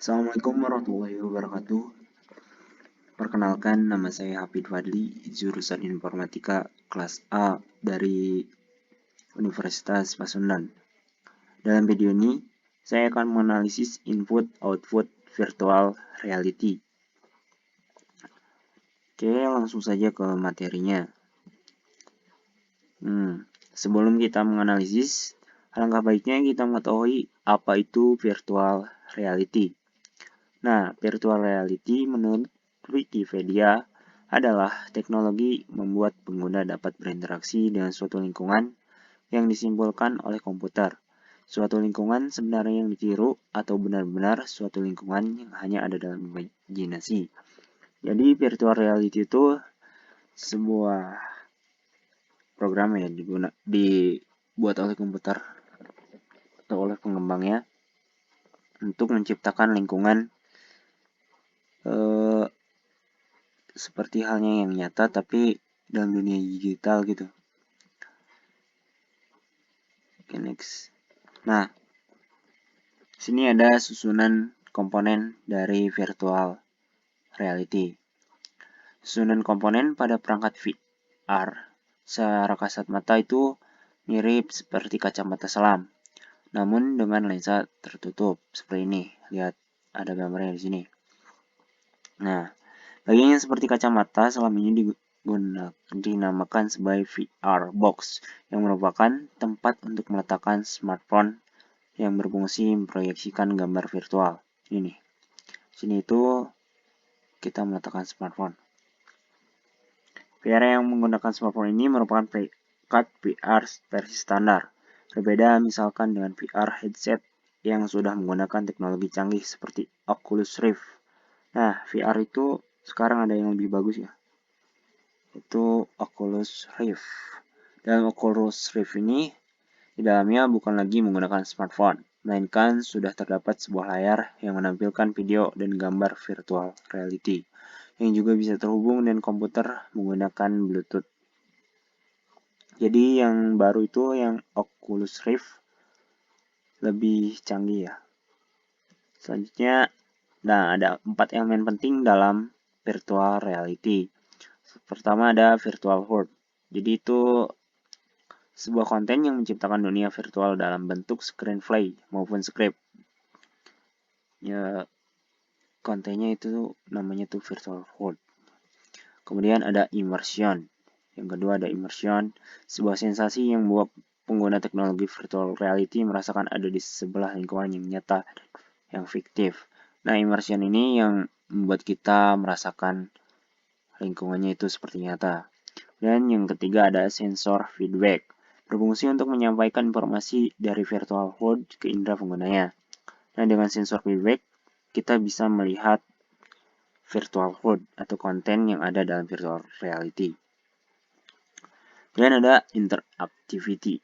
Assalamualaikum warahmatullahi wabarakatuh. Perkenalkan, nama saya Hafid Fadli, jurusan Informatika kelas A dari Universitas Pasundan. Dalam video ini, saya akan menganalisis input-output virtual reality. Oke, langsung saja ke materinya. Sebelum kita menganalisis, alangkah baiknya kita mengetahui apa itu virtual reality. Nah, virtual reality menurut Wikipedia adalah teknologi membuat pengguna dapat berinteraksi dengan suatu lingkungan yang disimpulkan oleh komputer. Suatu lingkungan sebenarnya yang ditiru atau benar-benar suatu lingkungan yang hanya ada dalam imajinasi. Jadi virtual reality itu sebuah program yang dibuat oleh komputer atau oleh pengembangnya untuk menciptakan lingkungan seperti halnya yang nyata tapi dalam dunia digital gitu. Oke, next. Nah, sini ada susunan komponen dari virtual reality. Susunan komponen pada perangkat VR secara kasat mata itu mirip seperti kacamata selam, namun dengan lensa tertutup seperti ini. Lihat, ada gambarnya di sini. Nah, bagian yang seperti kacamata selam ini dinamakan sebagai VR box, yang merupakan tempat untuk meletakkan smartphone yang berfungsi memproyeksikan gambar virtual. Ini nih. Sini itu kita meletakkan smartphone. VR yang menggunakan smartphone ini merupakan perangkat VR versi standar. Berbeda misalkan dengan VR headset yang sudah menggunakan teknologi canggih seperti Oculus Rift. Nah, VR itu sekarang ada yang lebih bagus ya. Itu Oculus Rift. Dalam Oculus Rift ini, di dalamnya bukan lagi menggunakan smartphone, melainkan sudah terdapat sebuah layar yang menampilkan video dan gambar virtual reality, yang juga bisa terhubung dengan komputer menggunakan Bluetooth. Jadi yang baru itu yang Oculus Rift lebih canggih ya. Selanjutnya, ada 4 elemen penting dalam virtual reality. Pertama ada virtual world. Jadi itu sebuah konten yang menciptakan dunia virtual dalam bentuk screenplay maupun script. Ya, kontennya itu namanya tuh virtual world. Kemudian ada immersion. Yang kedua ada immersion, sebuah sensasi yang membuat pengguna teknologi virtual reality merasakan ada di sebelah lingkungan yang nyata, yang fiktif. Nah, immersion ini yang membuat kita merasakan lingkungannya itu seperti nyata. Dan yang ketiga ada sensor feedback, berfungsi untuk menyampaikan informasi dari virtual world ke indera penggunanya. Nah, dengan sensor feedback, kita bisa melihat virtual world atau konten yang ada dalam virtual reality. Dan ada interactivity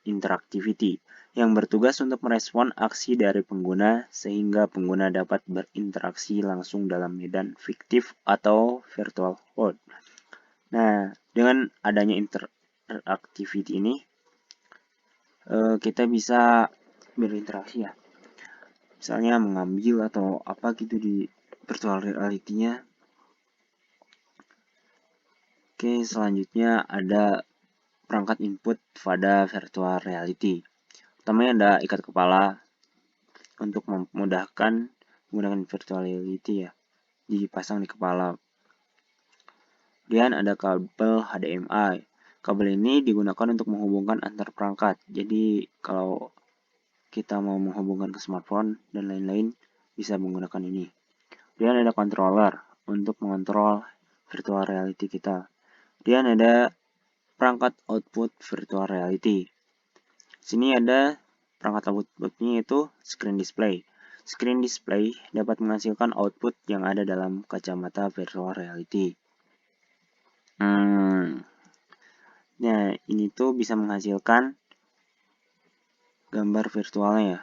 yang bertugas untuk merespon aksi dari pengguna sehingga pengguna dapat berinteraksi langsung dalam medan fiktif atau virtual world. Nah, dengan adanya interactivity ini, kita bisa berinteraksi ya. Misalnya mengambil atau apa gitu di virtual reality-nya. Oke, selanjutnya ada perangkat input pada virtual reality. Pertamanya ada ikat kepala untuk memudahkan menggunakan virtual reality ya, dipasang di kepala. Kemudian ada kabel HDMI. Kabel ini digunakan untuk menghubungkan antar perangkat. Jadi kalau kita mau menghubungkan ke smartphone dan lain-lain bisa menggunakan ini. Kemudian ada controller untuk mengontrol virtual reality kita. Kemudian ada perangkat output virtual reality. Sini ada perangkat outputnya itu screen display. Screen display dapat menghasilkan output yang ada dalam kacamata virtual reality. Nah, ini tuh bisa menghasilkan gambar virtualnya ya,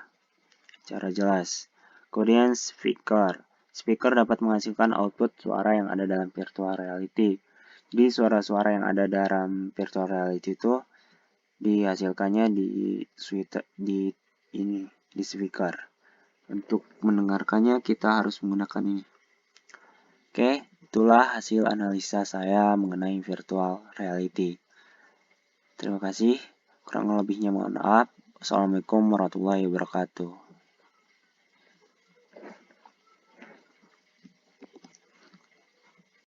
secara jelas. Kemudian speaker. Speaker dapat menghasilkan output suara yang ada dalam virtual reality. Jadi suara-suara yang ada dalam virtual reality itu dihasilkannya di speaker. Untuk mendengarkannya kita harus menggunakan ini. Oke, itulah hasil analisa saya mengenai virtual reality. Terima kasih. Kurang lebihnya mohon maaf. Assalamualaikum warahmatullahi wabarakatuh.